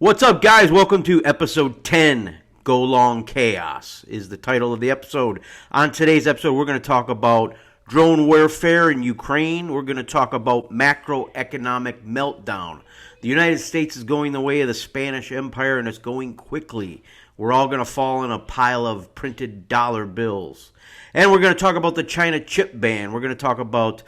What's up, guys? Welcome to episode 10. Go Long Chaos is the title of the episode. On today's episode, we're going to talk about drone warfare in Ukraine. We're going to talk about macroeconomic meltdown. The United States is going the way of the Spanish Empire, and it's going quickly. We're all going to fall in a pile of printed dollar bills. And we're going to talk about the China chip ban. We're going to talk about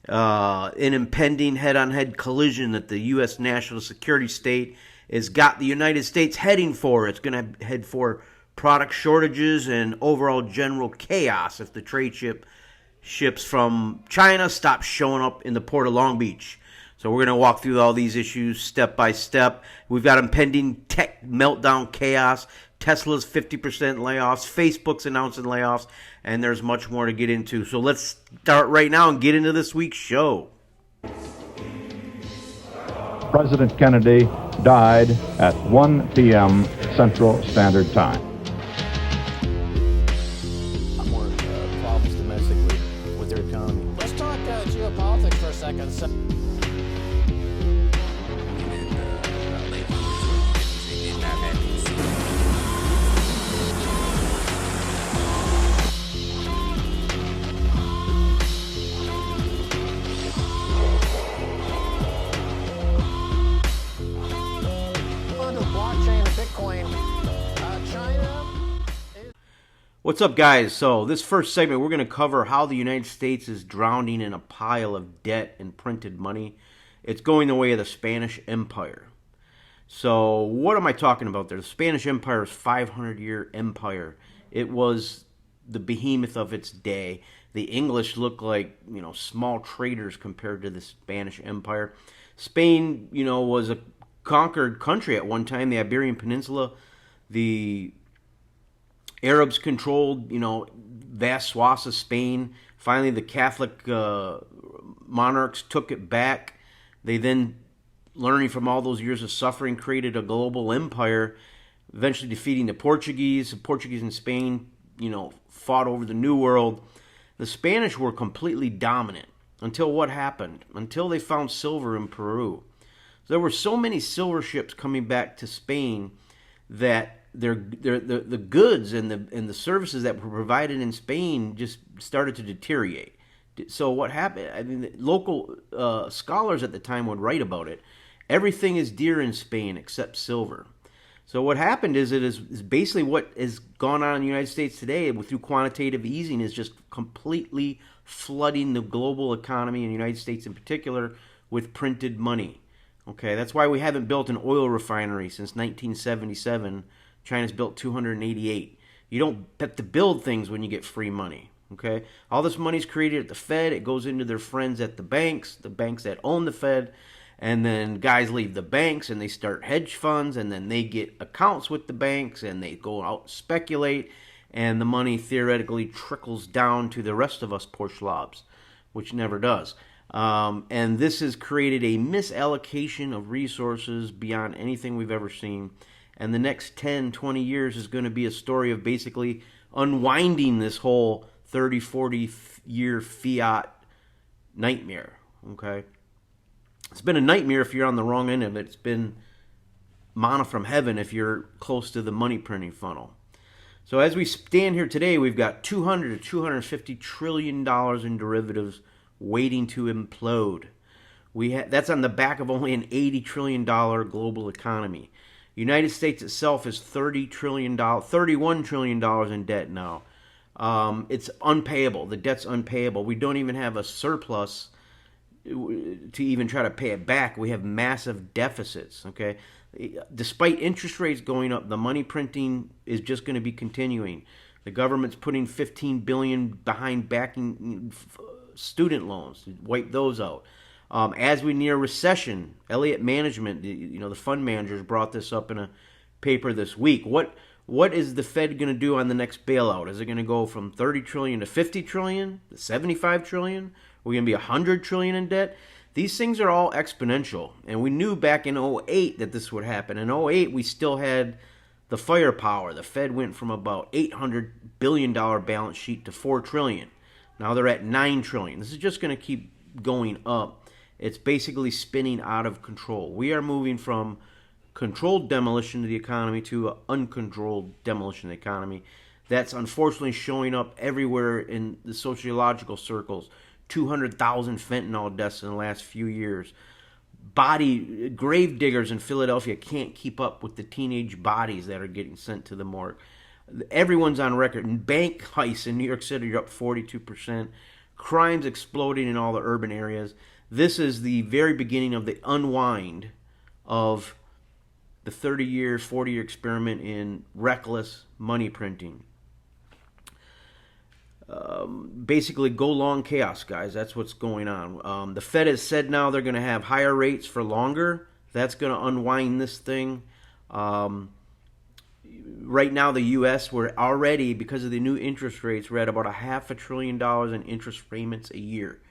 an impending head-on-head collision that the U.S. national security state has got the United States heading for. It's going to head for product shortages and overall general chaos if the trade ships from China stop showing up in the port of Long Beach. So we're going to walk through all these issues step by step. We've got impending tech meltdown chaos, Tesla's 50% layoffs, Facebook's announcing layoffs, and there's much more to get into. So let's start right now and get into this week's show. President Kennedy died at 1 p.m. Central Standard Time. More problems domestically with their economy. Let's talk geopolitics for a second. What's up, guys? So this first segment, we're going to cover how the United States is drowning in a pile of debt and printed money. It's going the way of the Spanish Empire. So what am I talking about there? The Spanish Empire is a 500-year empire. It was the behemoth of its day. The English look like, small traders compared to the Spanish Empire. Spain, was a conquered country at one time, the Iberian Peninsula. The Arabs controlled, vast swaths of Spain. Finally, the Catholic monarchs took it back. They then, learning from all those years of suffering, created a global empire, eventually defeating the Portuguese. The Portuguese in Spain, fought over the New World. The Spanish were completely dominant until what happened? Until they found silver in Peru. So there were so many silver ships coming back to Spain that the goods and the services that were provided in Spain just started to deteriorate. So what happened? I mean, local scholars at the time would write about it. Everything is dear in Spain except silver. So what happened is it is basically what has gone on in the United States today through quantitative easing is just completely flooding the global economy in the United States in particular with printed money. Okay, that's why we haven't built an oil refinery since 1977. China's built 288. You don't have to build things when you get free money, okay? All this money's created at the Fed. It goes into their friends at the banks that own the Fed, and then guys leave the banks and they start hedge funds, and then they get accounts with the banks, and they go out and speculate, and the money theoretically trickles down to the rest of us poor slobs, which never does. And this has created a misallocation of resources beyond anything we've ever seen. And the next 10, 20 years is going to be a story of basically unwinding this whole 30, 40-year fiat nightmare, okay? It's been a nightmare if you're on the wrong end of it. It's been manna from heaven if you're close to the money printing funnel. So as we stand here today, we've got $200 to $250 trillion in derivatives waiting to implode. That's on the back of only an $80 trillion global economy. United States itself is $31 trillion in debt now. It's unpayable. The debt's unpayable. We don't even have a surplus to even try to pay it back. We have massive deficits, okay? Despite interest rates going up, the money printing is just going to be continuing. The government's putting $15 billion behind backing student loans to wipe those out. As we near recession, Elliott Management, the fund managers brought this up in a paper this week. What is the Fed going to do on the next bailout? Is it going to go from 30 trillion to 50 trillion, to 75 trillion? Are we going to be 100 trillion in debt? These things are all exponential, and we knew back in 2008 that this would happen. In 2008, we still had the firepower. The Fed went from about $800 billion balance sheet to 4 trillion. Now they're at 9 trillion. This is just going to keep going up. It's basically spinning out of control. We are moving from controlled demolition of the economy to an uncontrolled demolition of the economy. That's unfortunately showing up everywhere in the sociological circles. 200,000 fentanyl deaths in the last few years. Grave diggers in Philadelphia can't keep up with the teenage bodies that are getting sent to the morgue. Everyone's on record. Bank heists in New York City are up 42%. Crimes exploding in all the urban areas. This is the very beginning of the unwind of the 30-year, 40-year experiment in reckless money printing. Basically, go long chaos, guys. That's what's going on. The Fed has said now they're going to have higher rates for longer. That's going to unwind this thing. Right now, the U.S., we're already, because of the new interest rates, we're at about $500 billion in interest payments a year.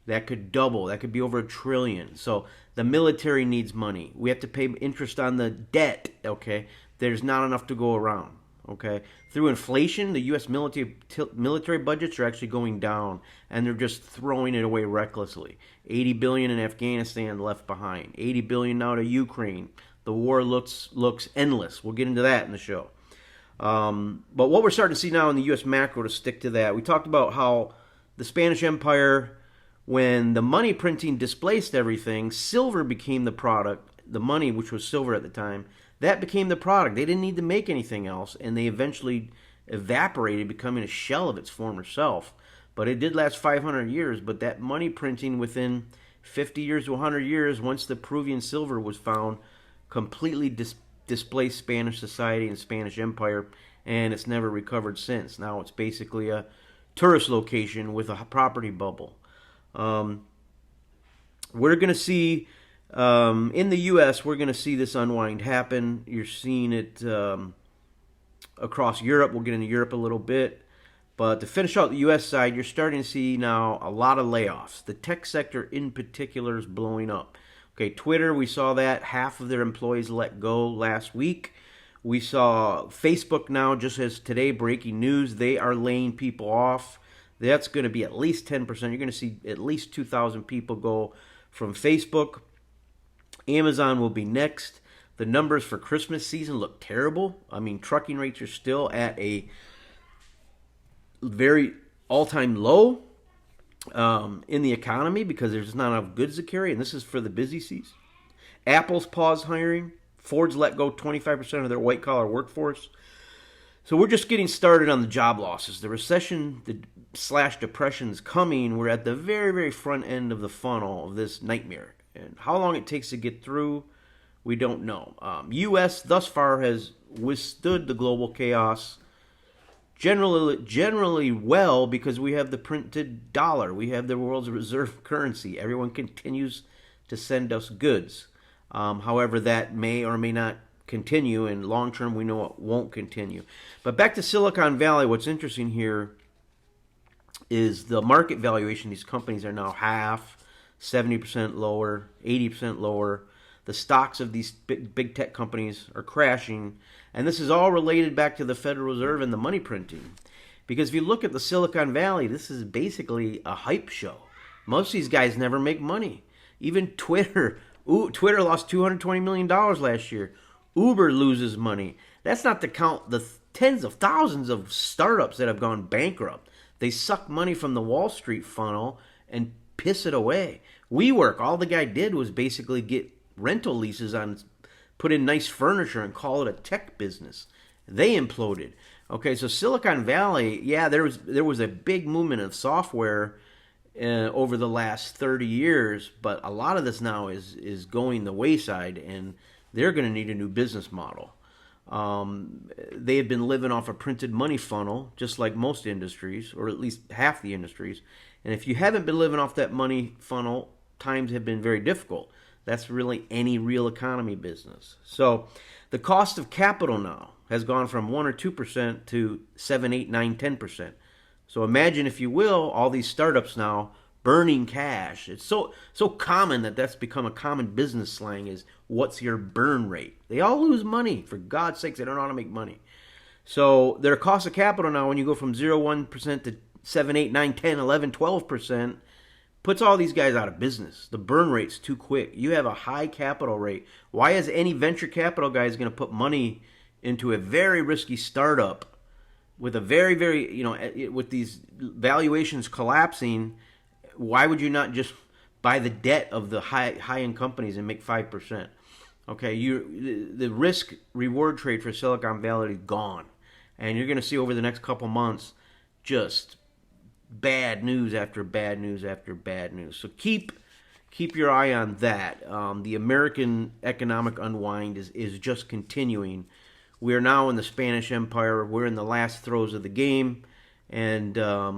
That could double. That could be over $1 trillion. So the military needs money. We have to pay interest on the debt, okay? There's not enough to go around, okay? Through inflation, the U.S. military budgets are actually going down, and they're just throwing it away recklessly. $80 billion in Afghanistan left behind. $80 billion now to Ukraine. The war looks endless. We'll get into that in the show. But what we're starting to see now in the U.S. macro, to stick to that, we talked about how the Spanish Empire, when the money printing displaced everything, silver became the product. The money, which was silver at the time, that became the product. They didn't need to make anything else, and they eventually evaporated, becoming a shell of its former self. But it did last 500 years, but that money printing within 50 years to 100 years, once the Peruvian silver was found, completely displaced Spanish society and Spanish Empire, and it's never recovered since. Now it's basically a tourist location with a property bubble. We're going to see, in the U.S., we're going to see this unwind happen. You're seeing it across Europe. We'll get into Europe a little bit. But to finish out the U.S. side, you're starting to see now a lot of layoffs. The tech sector in particular is blowing up. Okay, Twitter, we saw that. Half of their employees let go last week. We saw Facebook now, just as today, breaking news, they are laying people off. That's going to be at least 10%. You're going to see at least 2,000 people go from Facebook. Amazon will be next. The numbers for Christmas season look terrible. I mean, trucking rates are still at a very all-time low in the economy because there's not enough goods to carry, and this is for the busy season. Apple's paused hiring. Ford's let go 25% of their white-collar workforce. So we're just getting started on the job losses. The recession / depression is coming. We're at the very, very front end of the funnel of this nightmare. And how long it takes to get through, we don't know. U.S. thus far has withstood the global chaos generally well because we have the printed dollar. We have the world's reserve currency. Everyone continues to send us goods. However, that may or may not continue, and long term we know it won't continue. But back to Silicon Valley, what's interesting here is the market valuation. These companies are now half, 70% lower, 80% lower. The stocks of these big tech companies are crashing, and this is all related back to the Federal Reserve and the money printing. Because if you look at the Silicon Valley, this is basically a hype show. Most of these guys never make money. Even Twitter lost $220 million last year. Uber loses money. That's not to count the tens of thousands of startups that have gone bankrupt. They suck money from the Wall Street funnel and piss it away. WeWork, all the guy did was basically get rental leases on, put in nice furniture and call it a tech business. They imploded. Okay, so Silicon Valley, yeah, there was a big movement of software over the last 30 years, but a lot of this now is going the wayside, and they're going to need a new business model. They have been living off a printed money funnel, just like most industries, or at least half the industries. And if you haven't been living off that money funnel, times have been very difficult. That's really any real economy business. So the cost of capital now has gone from 1 or 2% to 7, 8, 9, 10%. So imagine, if you will, all these startups now burning cash. It's so common that's become a common business slang, is what's your burn rate? They all lose money. For God's sakes, they don't know how to make money. So their cost of capital now, when you go from 0, 1% to 7, 8, 9, 10, 11, 12%, puts all these guys out of business. The burn rate's too quick. You have a high capital rate. Why is any venture capital guy going to put money into a very risky startup with a very, very, with these valuations collapsing? Why would you not just buy the debt of the high-end companies and make 5%? Okay, the risk reward trade for Silicon Valley is gone, and you're going to see over the next couple months just bad news after bad news after bad news. So keep your eye on that. The American economic unwind is just continuing. We are now in the Spanish Empire. We're in the last throes of the game, and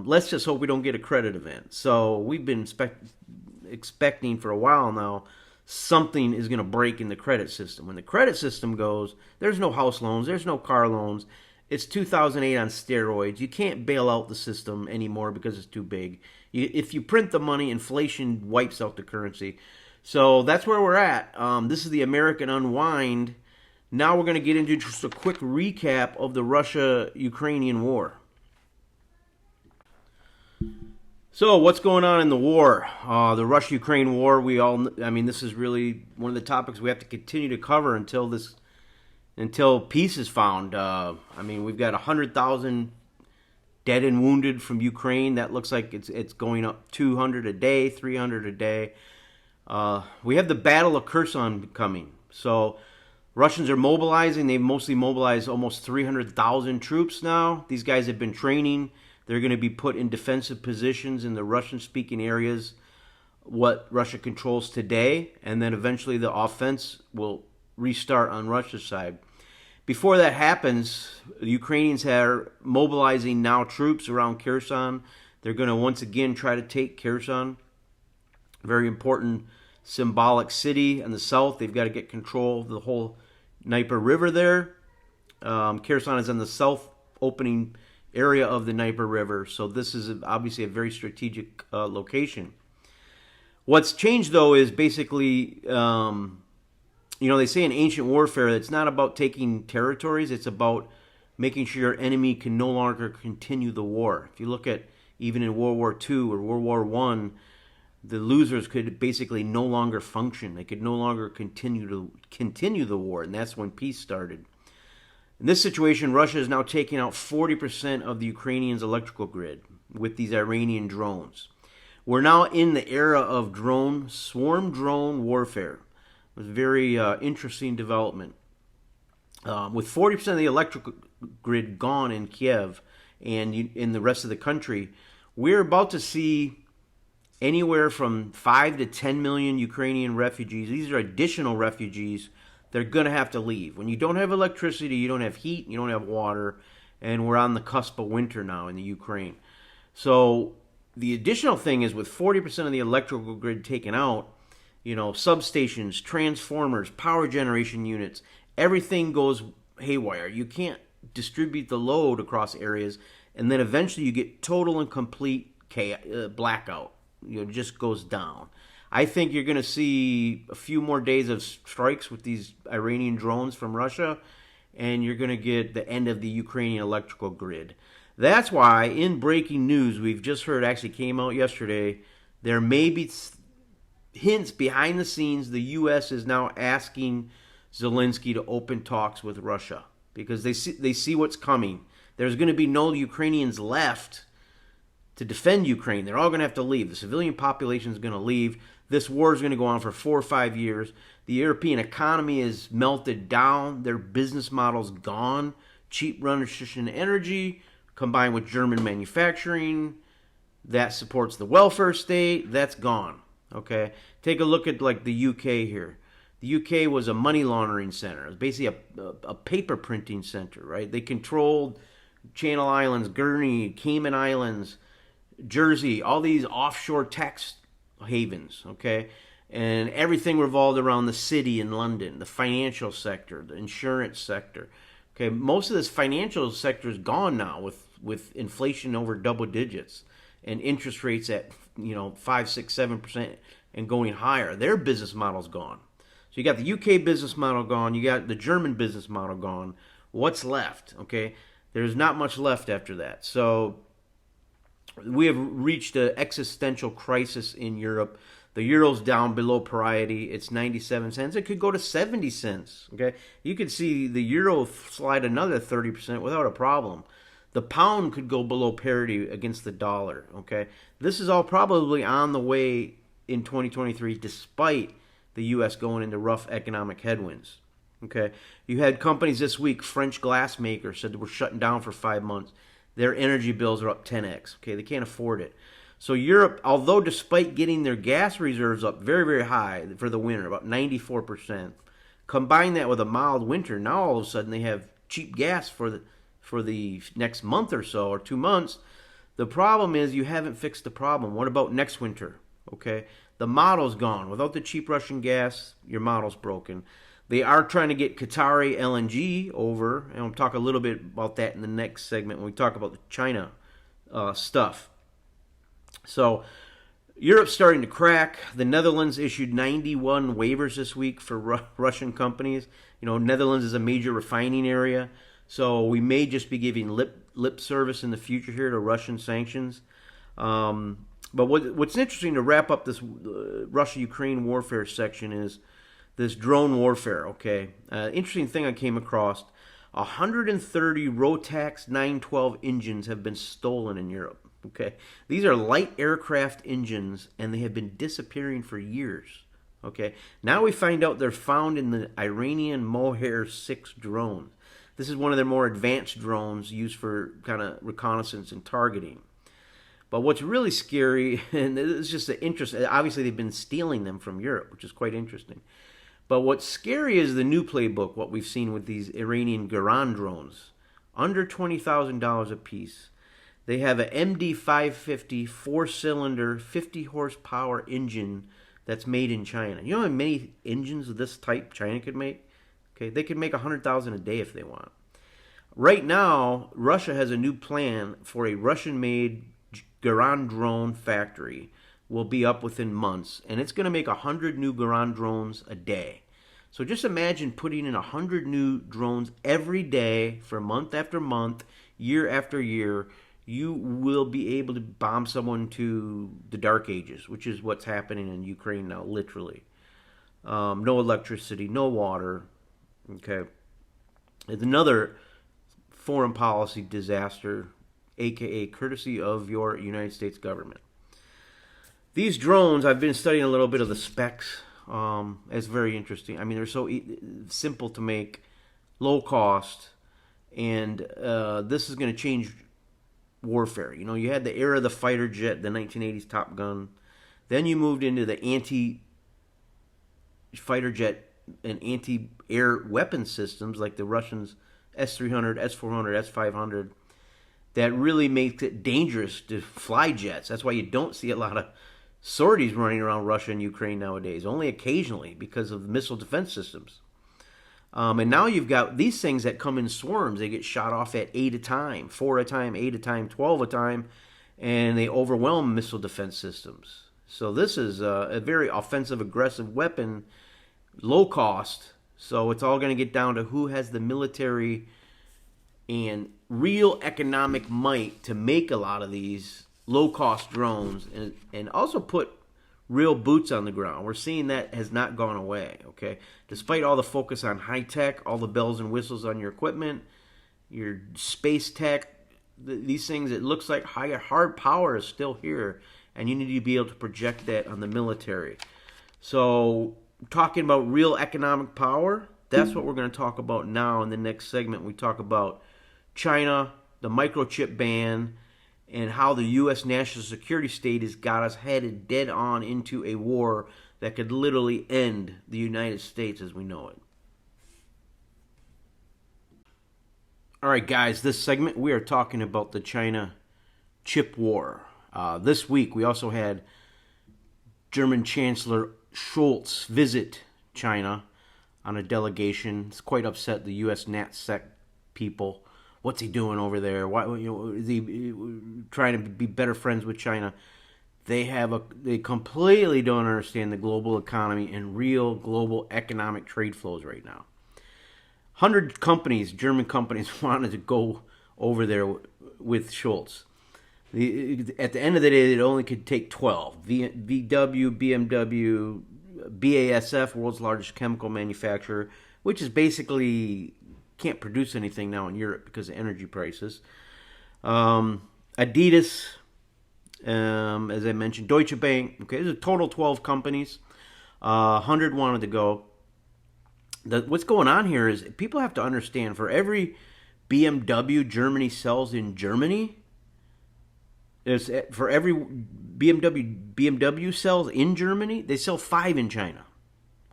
let's just hope we don't get a credit event. So we've been expecting for a while now something is going to break in the credit system. When the credit system goes, there's no house loans, there's no car loans. It's 2008 on steroids. You can't bail out the system anymore because it's too big. If you print the money, inflation wipes out the currency. So that's where we're at. This is the American unwind. Now we're going to get into just a quick recap of the Russia-Ukrainian war. So what's going on in the war? The Russia-Ukraine war, this is really one of the topics we have to continue to cover until peace is found. We've got 100,000 dead and wounded from Ukraine. That looks like it's going up 200 a day, 300 a day. We have the Battle of Kherson coming. So Russians are mobilizing. They've mostly mobilized almost 300,000 troops now. These guys have been training. They're going to be put in defensive positions in the Russian-speaking areas, what Russia controls today, and then eventually the offense will restart on Russia's side. Before that happens, the Ukrainians are mobilizing now troops around Kherson. They're going to once again try to take Kherson, very important symbolic city in the south. They've got to get control of the whole Dnieper River there. Kherson is in the south opening area of the Dnieper River, so this is obviously a very strategic location. What's changed, though, is basically, they say in ancient warfare it's not about taking territories, it's about making sure your enemy can no longer continue the war. If you look at even in World War II or World War I, the losers could basically no longer function. They could no longer continue the war, and that's when peace started. In this situation, Russia is now taking out 40% of the Ukrainians' electrical grid with these Iranian drones. We're now in the era of swarm drone warfare. It was a very interesting development. With 40% of the electrical grid gone in Kiev and in the rest of the country, we're about to see anywhere from 5 to 10 million Ukrainian refugees. These are additional refugees. They're going to have to leave. When you don't have electricity, you don't have heat, you don't have water, and we're on the cusp of winter now in the Ukraine. So the additional thing is with 40% of the electrical grid taken out, substations, transformers, power generation units, everything goes haywire. You can't distribute the load across areas, and then eventually you get total and complete blackout. It just goes down. I think you're going to see a few more days of strikes with these Iranian drones from Russia, and you're going to get the end of the Ukrainian electrical grid. That's why, in breaking news, we've just heard, actually came out yesterday, there may be hints behind the scenes the U.S. is now asking Zelensky to open talks with Russia because they see what's coming. There's going to be no Ukrainians left to defend Ukraine. They're all going to have to leave. The civilian population is going to leave. This war is going to go on for 4 or 5 years. The European economy is melted down. Their business model's gone. Cheap Russian energy combined with German manufacturing that supports the welfare state, that's gone. Okay? Take a look at like the UK here. The UK was a money laundering center. It was basically a paper printing center, right? They controlled Channel Islands, Guernsey, Cayman Islands, Jersey, all these offshore tax havens, okay? And everything revolved around the city in London, the financial sector, the insurance sector. Okay, most of this financial sector is gone now with inflation over double digits and interest rates at 5, 6, 7% and going higher. Their business model's gone. So you got the UK business model gone, you got the German business model gone. What's left? Okay, there's not much left after that. So We have reached an existential crisis in Europe. The euro's down below parity. It's 97 cents. It could go to 70 cents. Okay, you could see the euro slide another 30% without a problem. The pound could go below parity against the dollar. Okay, this is all probably on the way in 2023, despite the U.S. going into rough economic headwinds. Okay, you had companies this week. French glass makers said that we're shutting down for 5 months. Their energy bills are up 10x. Okay, they can't afford it. So Europe, although despite getting their gas reserves up very, very high for the winter, about 94%, combine that with a mild winter, now all of a sudden they have cheap gas for the next month or so, or 2 months. The problem is you haven't fixed the problem. What about next winter? Okay, the model's gone. Without the cheap Russian gas, your model's broken. They are trying to get Qatari LNG over, and we'll talk a little bit about that in the next segment when we talk about the China stuff. So Europe's starting to crack. The Netherlands issued 91 waivers this week for Russian companies. You know, Netherlands is a major refining area, so we may just be giving lip service in the future here to Russian sanctions. But what's interesting to wrap up this Russia-Ukraine warfare section is this drone warfare, okay? Interesting thing I came across, 130 Rotax 912 engines have been stolen in Europe, okay? These are light aircraft engines, and they have been disappearing for years, okay? Now we find out they're found in the Iranian Moher 6 drone. This is one of their more advanced drones used for kind of reconnaissance and targeting. But what's really scary, and it's just the interest, obviously they've been stealing them from Europe, which is quite interesting. But what's scary is the new playbook, what we've seen with these Iranian Garan drones. Under $20,000 a piece. They have an MD-550 4-cylinder, 50 horsepower engine that's made in China. You know how many engines of this type China could make? Okay, they could make 100,000 a day if they want. Right now, Russia has a new plan for a Russian-made Garan drone factory. Will be up within months, and it's going to make 100 new Garan drones a day. So just imagine putting in 100 new drones every day for month after month, year after year. You will be able to bomb someone to the dark ages, which is what's happening in Ukraine now, literally. No electricity, no water. Okay, it's another foreign policy disaster, aka courtesy of your United States government. These drones, I've been studying a little bit of the specs. It's very interesting. I mean, they're so simple to make, low cost, and this is going to change warfare. You know, you had the era of the fighter jet, the 1980s Top Gun. Then you moved into the anti-fighter jet and anti-air weapon systems like the Russians S-300, S-400, S-500. That really makes it dangerous to fly jets. That's why you don't see a lot of sorties running around Russia and Ukraine nowadays, only occasionally because of the missile defense systems. And now you've got these things that come in swarms. They get shot off at 8 a time, 4 a time, 8 a time, 12 a time, and they overwhelm missile defense systems. So this is a very offensive, aggressive weapon, low cost. So it's all going to get down to who has the military and real economic might to make a lot of these low-cost drones and also put real boots on the ground. We're seeing that has not gone away, okay? Despite all the focus on high-tech, all the bells and whistles on your equipment, your space tech, these things, it looks like hard power is still here, and you need to be able to project that on the military. So talking about real economic power, that's what we're going to talk about now in the next segment. We talk about China, the microchip ban, and how the U.S. national security state has got us headed dead on into a war that could literally end the United States as we know it. All right, guys, this segment we are talking about the China chip war. This week we also had German Chancellor Scholz visit China on a delegation. It's quite upset the U.S. NatSec people. What's he doing over there? Why, is he trying to be better friends with China? They completely don't understand the global economy and real global economic trade flows right now. 100 companies, German companies, wanted to go over there with Scholz. At the end of the day, it only could take 12. VW, BMW, BASF, world's largest chemical manufacturer, which is basically can't produce anything now in Europe because of energy prices. Adidas, as I mentioned, Deutsche Bank. Okay, there's a total 12 companies. 100 wanted to go. What's going on here is people have to understand, for every BMW Germany sells in Germany, for every BMW sells in Germany, they sell 5 in China.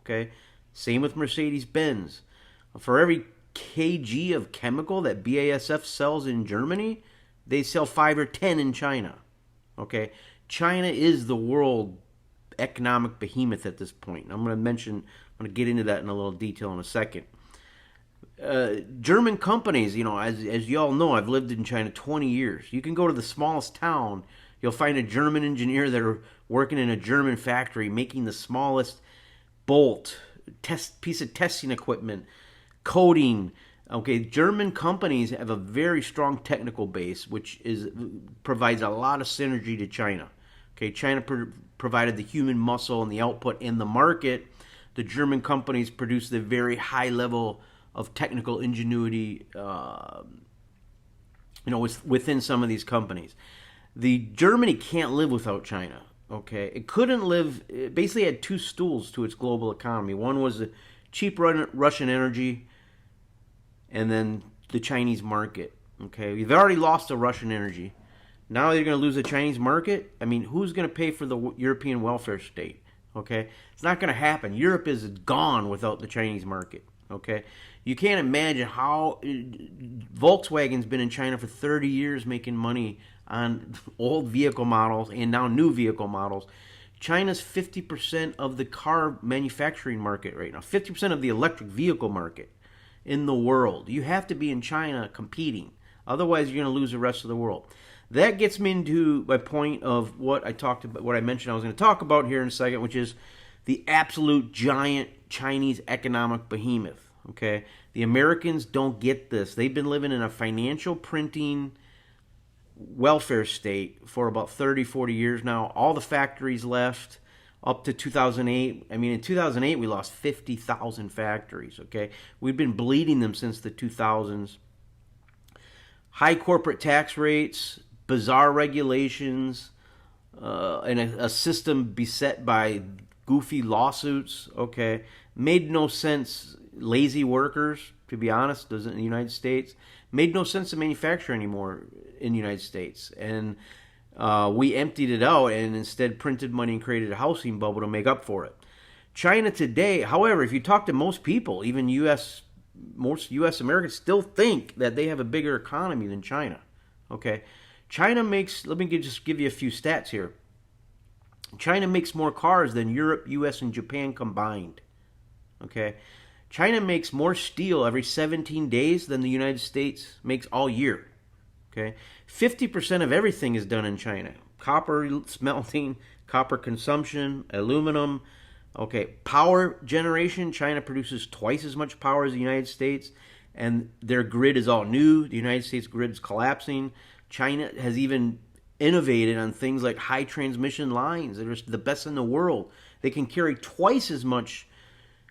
Okay, same with Mercedes-Benz. For every kg of chemical that BASF sells in Germany, they sell 5 or 10 in China. Okay, China is the world economic behemoth at this point. I'm going to get into that in a little detail in a second. German companies, as you all know, I've lived in China 20 years. You can go to the smallest town, you'll find a German engineer that are working in a German factory making the smallest bolt, piece of testing equipment, coding. Okay, German companies have a very strong technical base, which provides a lot of synergy to China. Okay, China provided the human muscle and the output in the market. The German companies produce the very high level of technical ingenuity, within some of these companies. Germany can't live without China. Okay, it couldn't live. It basically had 2 stools to its global economy. One was the cheap Russian energy, and then the Chinese market. Okay, we've already lost the Russian energy. Now you're going to lose the Chinese market. I mean, who's going to pay for the European welfare state? Okay, it's not going to happen. Europe is gone without the Chinese market. Okay, you can't imagine how Volkswagen's been in China for 30 years making money on old vehicle models and now new vehicle models. China's 50% of the car manufacturing market right now, 50% of the electric vehicle market in the world. You have to be in China competing. Otherwise, you're going to lose the rest of the world. That gets me into my point of what I mentioned I was going to talk about here in a second, which is the absolute giant Chinese economic behemoth. Okay, the Americans don't get this. They've been living in a financial printing welfare state for about 30, 40 years now. All the factories left up to 2008. I mean, in 2008, we lost 50,000 factories. Okay, we've been bleeding them since the 2000s. High corporate tax rates, bizarre regulations, and a system beset by goofy lawsuits. Okay, made no sense. Lazy workers, to be honest, doesn't in the United States. Made no sense to manufacture anymore in the United States. And we emptied it out and instead printed money and created a housing bubble to make up for it. China today, however, if you talk to most people, even most U.S. Americans still think that they have a bigger economy than China. Okay, China makes, let me just give you a few stats here. China makes more cars than Europe, U.S., and Japan combined. Okay, China makes more steel every 17 days than the United States makes all year. Okay, 50% of everything is done in China. Copper smelting, copper consumption, aluminum. Okay, power generation, China produces twice as much power as the United States, and their grid is all new. The United States grid is collapsing. China has even innovated on things like high transmission lines that are the best in the world. They can carry twice as much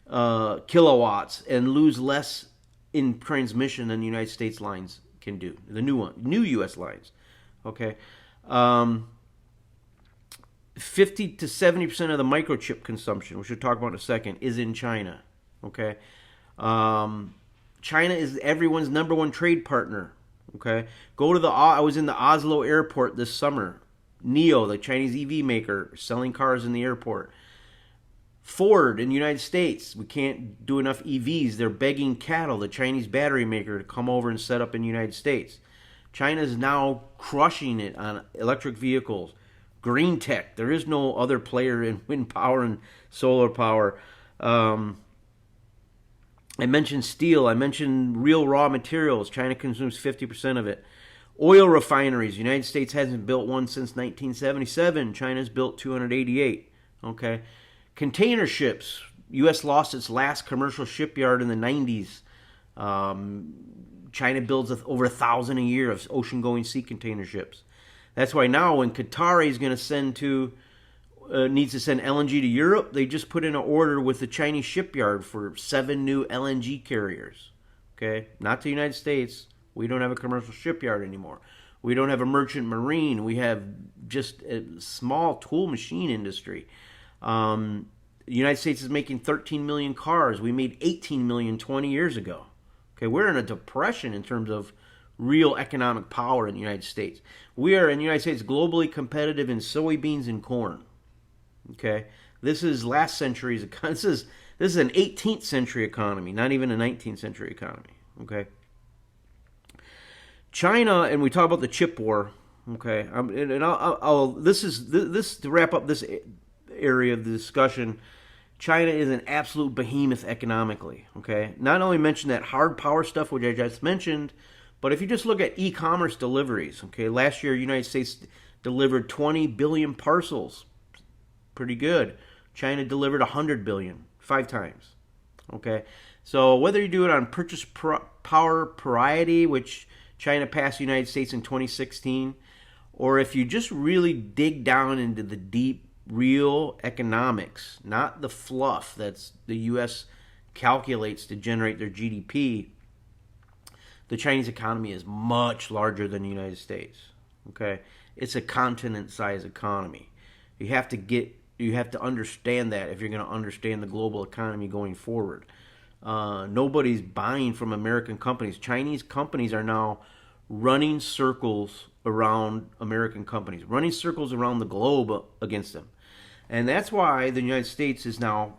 kilowatts and lose less in transmission than the United States lines can do. The new U.S. lines. Okay, 50 to 70% of the microchip consumption, which we'll talk about in a second, is in China. Okay, China is everyone's number one trade partner. Okay, I was in the Oslo airport this summer. NIO, the Chinese EV maker, selling cars in the airport. Ford in the United States, we can't do enough EVs. They're begging CATL, the Chinese battery maker, to come over and set up in the United States. China is now crushing it on electric vehicles. Green tech, there is no other player in wind power and solar power. I mentioned steel. I mentioned real raw materials. China consumes 50% of it. Oil refineries. The United States hasn't built one since 1977. China's built 288. Okay. Container ships. U.S. lost its last commercial shipyard in the 90s. China builds over 1,000 a year of ocean-going sea container ships. That's why now when Qatar is going to needs to send LNG to Europe, they just put in an order with the Chinese shipyard for 7 new LNG carriers. Okay, not to the United States. We don't have a commercial shipyard anymore. We don't have a merchant marine. We have just a small tool machine industry. The United States is making 13 million cars. We made 18 million 20 years ago. Okay, we're in a depression in terms of real economic power in the United States. We are in the United States globally competitive in soybeans and corn. Okay, this is last century's. This is an 18th century economy, not even a 19th century economy. Okay, China, and we talk about the chip war. Okay, this to wrap up this area of the discussion. China is an absolute behemoth economically. Okay, not only mention that hard power stuff which I just mentioned, but if you just look at e-commerce deliveries. Okay, last year United States delivered 20 billion parcels. Pretty good. China delivered 100 billion, 5 times. Okay, so whether you do it on purchase power parity, which China passed the United States in 2016, or if you just really dig down into the deep, real economics, not the fluff that's the U.S. calculates to generate their GDP, the Chinese economy is much larger than the United States. Okay, it's a continent-sized economy. You have to understand that if you're going to understand the global economy going forward. Nobody's buying from American companies. Chinese companies are now running circles around American companies, running circles around the globe against them. And that's why the United States is now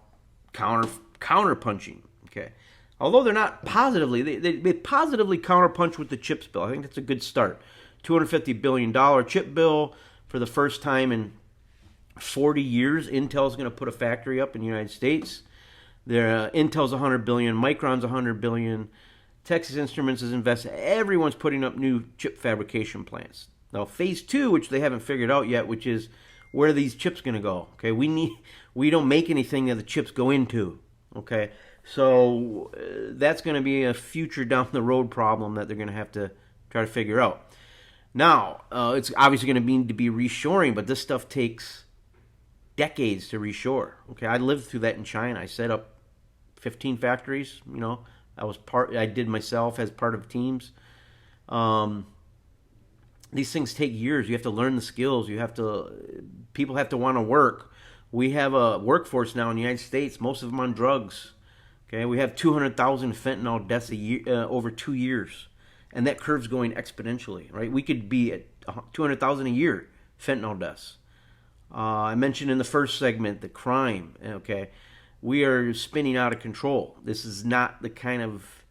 counterpunching. Okay, although they're not positively, they positively counterpunch with the CHIPS bill. I think that's a good start. $250 billion chip bill for the first time in 40 years. Intel's going to put a factory up in the United States. Intel's $100 billion, Micron's $100 billion. Texas Instruments is invested. Everyone's putting up new chip fabrication plants. Now, phase 2, which they haven't figured out yet, which is where are these chips going to go? Okay, we don't make anything that the chips go into. Okay, so that's going to be a future down the road problem that they're going to have to try to figure out. Now, it's obviously going to need to be reshoring, but this stuff takes decades to reshore. Okay, I lived through that in China. I set up 15 factories. You know, I did myself as part of teams. These things take years. You have to learn the skills. People have to want to work. We have a workforce now in the United States, most of them on drugs. Okay, we have 200,000 fentanyl deaths a year, over 2 years, and that curve's going exponentially. Right, we could be at 200,000 a year fentanyl deaths. I mentioned in the first segment the crime. Okay, we are spinning out of control. This is not the kind of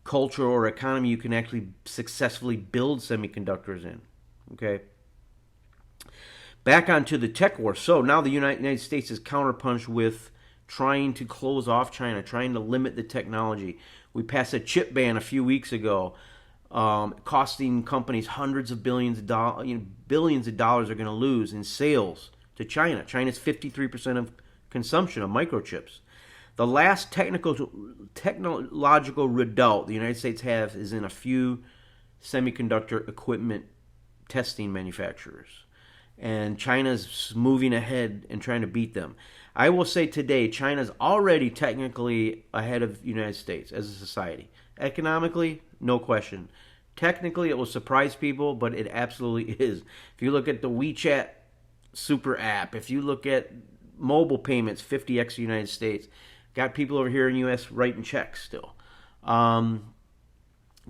culture or economy you can actually successfully build semiconductors in. Okay. Back onto the tech war. So now the United States is counterpunched with trying to close off China, trying to limit the technology. We passed a chip ban a few weeks ago, costing companies hundreds of billions of dollars. Billions of dollars are going to lose in sales to China. China's 53% of consumption of microchips. The last technological redoubt the United States has is in a few semiconductor equipment testing manufacturers. And China's moving ahead and trying to beat them. I will say today, China's already technically ahead of the United States as a society. Economically, no question. Technically, it will surprise people, but it absolutely is. If you look at the WeChat super app, if you look at mobile payments, 50x the United States. Got people over here in the U.S. writing checks still.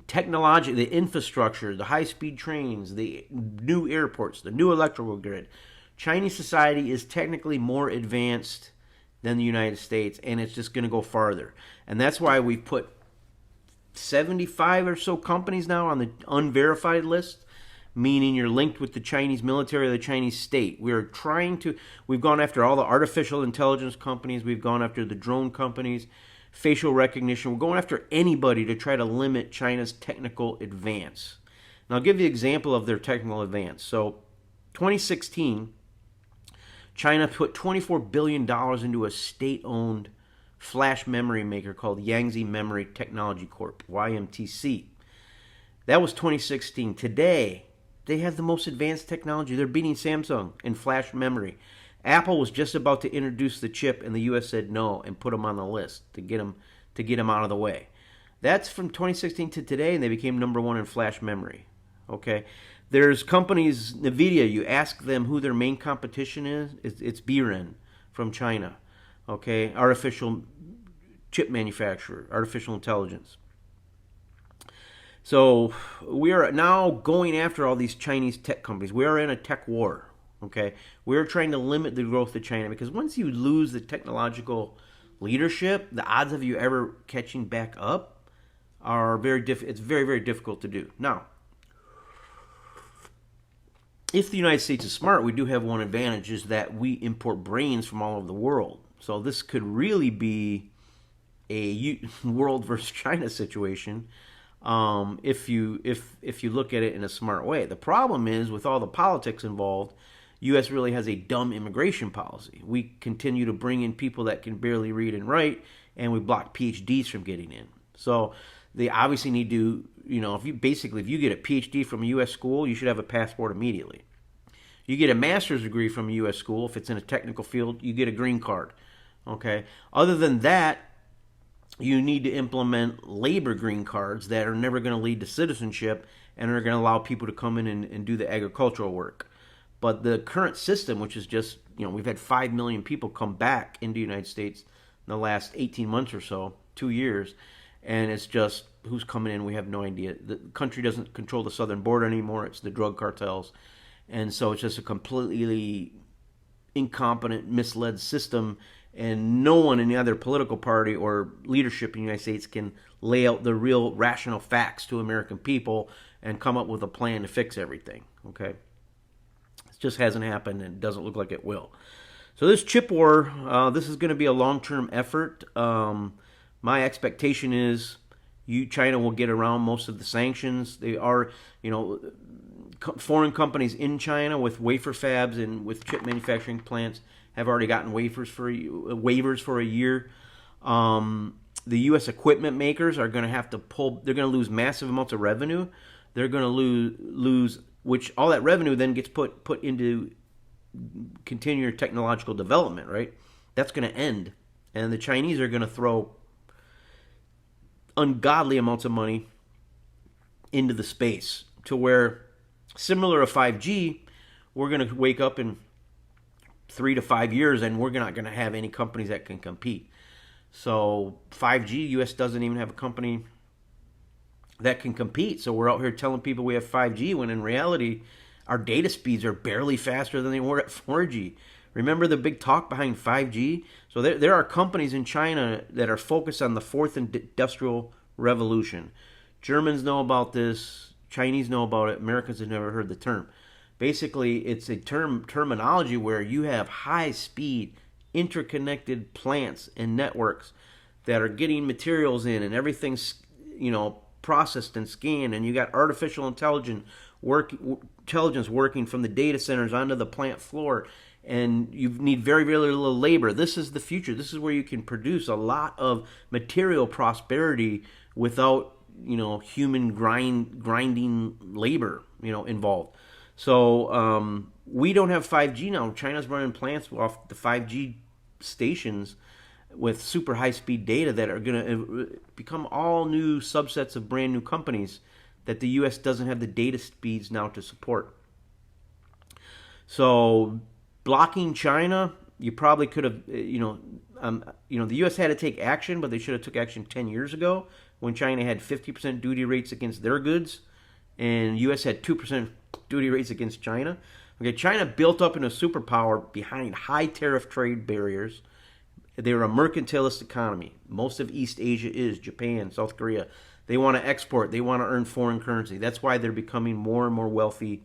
Technology, the infrastructure, the high-speed trains, the new airports, the new electrical grid. Chinese society is technically more advanced than the United States, and it's just going to go farther. And that's why we put 75 or so companies now on the unverified list, meaning you're linked with the Chinese military or the Chinese state. We've gone after all the artificial intelligence companies. We've gone after the drone companies, facial recognition. We're going after anybody to try to limit China's technical advance. And I'll give you an example of their technical advance. So 2016, China put $24 billion into a state-owned flash memory maker called Yangtze Memory Technology Corp, YMTC. That was 2016. Today, they have the most advanced technology. They're beating Samsung in flash memory. Apple was just about to introduce the chip, and the U.S. said no and put them on the list to get them out of the way. That's from 2016 to today, and they became number one in flash memory. Okay, there's companies, Nvidia. You ask them who their main competition is. It's BREN from China. Okay, artificial chip manufacturer, artificial intelligence. So we are now going after all these Chinese tech companies. We are in a tech war. Okay, we are trying to limit the growth of China because once you lose the technological leadership, the odds of you ever catching back up are it's very, very difficult to do. Now, if the United States is smart, we do have one advantage, is that we import brains from all over the world. So this could really be a world versus China situation if you look at it in a smart way. The problem is, with all the politics involved, U.S. really has a dumb immigration policy. We continue to bring in people that can barely read and write, and we block PhDs from getting in. So they obviously need to, if you get a PhD from a U.S. school, you should have a passport immediately. You get a master's degree from a U.S. school, if it's in a technical field, you get a green card. Okay. Other than that, you need to implement labor green cards that are never going to lead to citizenship and are going to allow people to come in and do the agricultural work. But the current system, which is just, we've had 5 million people come back into the United States in the last 18 months or so, 2 years, and it's just who's coming in, we have no idea. The country doesn't control the southern border anymore. It's the drug cartels. And so it's just a completely incompetent, misled system, and no one in either political party or leadership in the United States can lay out the real rational facts to American people and come up with a plan to fix everything. Okay? It just hasn't happened, and it doesn't look like it will. So this chip war, this is going to be a long-term effort. My expectation is China will get around most of the sanctions. They are, foreign companies in China with wafer fabs and with chip manufacturing plants have already gotten waivers for a year. The U.S. equipment makers are going to have to they're going to lose massive amounts of revenue. They're going to lose, which all that revenue then gets put into continued technological development, right? That's going to end. And the Chinese are going to throw ungodly amounts of money into the space to where, similar to 5G, we're going to wake up in 3 to 5 years and we're not going to have any companies that can compete. So 5G, U.S. doesn't even have a company that can compete. So we're out here telling people we have 5G when in reality our data speeds are barely faster than they were at 4G. Remember the big talk behind 5G? So there are companies in China that are focused on the fourth industrial revolution. Germans know about this. Chinese know about it. Americans have never heard the term. Basically, it's a terminology where you have high-speed, interconnected plants and networks that are getting materials in, and everything's processed and scanned, and you got artificial intelligence working from the data centers onto the plant floor, and you need very, very little labor. This is the future. This is where you can produce a lot of material prosperity without human grinding labor involved. So we don't have 5G now. China's running plants off the 5G stations with super high-speed data that are going to become all new subsets of brand new companies that the U.S. doesn't have the data speeds now to support. So blocking China, you probably could have, the U.S. had to take action, but they should have took action 10 years ago when China had 50% duty rates against their goods, and U.S. had 2% duty rates against China. Okay, China built up in a superpower behind high tariff trade barriers. They were a mercantilist economy. Most of East Asia is Japan, South Korea. They want to export. They want to earn foreign currency. That's why they're becoming more and more wealthy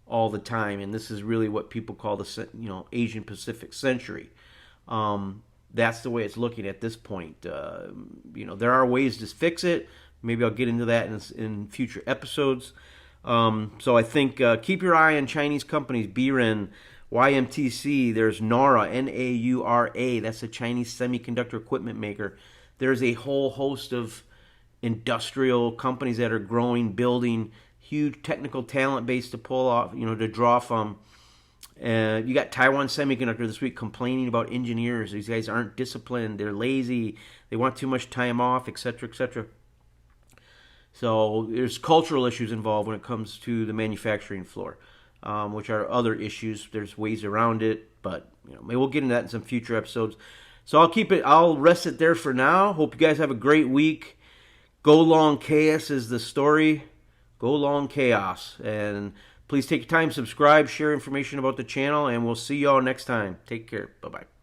all the time. And this is really what people call the Asian Pacific century. That's the way it's looking at this point. There are ways to fix it. Maybe I'll get into that in future episodes. So I think keep your eye on Chinese companies, BREN, YMTC. There's NAURA, N-A-U-R-A. That's a Chinese semiconductor equipment maker. There's a whole host of industrial companies that are growing, building huge technical talent base to pull off, to draw from. You got Taiwan Semiconductor this week complaining about engineers. These guys aren't disciplined. They're lazy. They want too much time off, etc., etc. So there's cultural issues involved when it comes to the manufacturing floor, which are other issues. There's ways around it, but maybe we'll get into that in some future episodes. So I'll rest it there for now. Hope you guys have a great week. Go long chaos is the story. Go long chaos. And please take your time, subscribe, share information about the channel, and we'll see y'all next time. Take care. Bye-bye.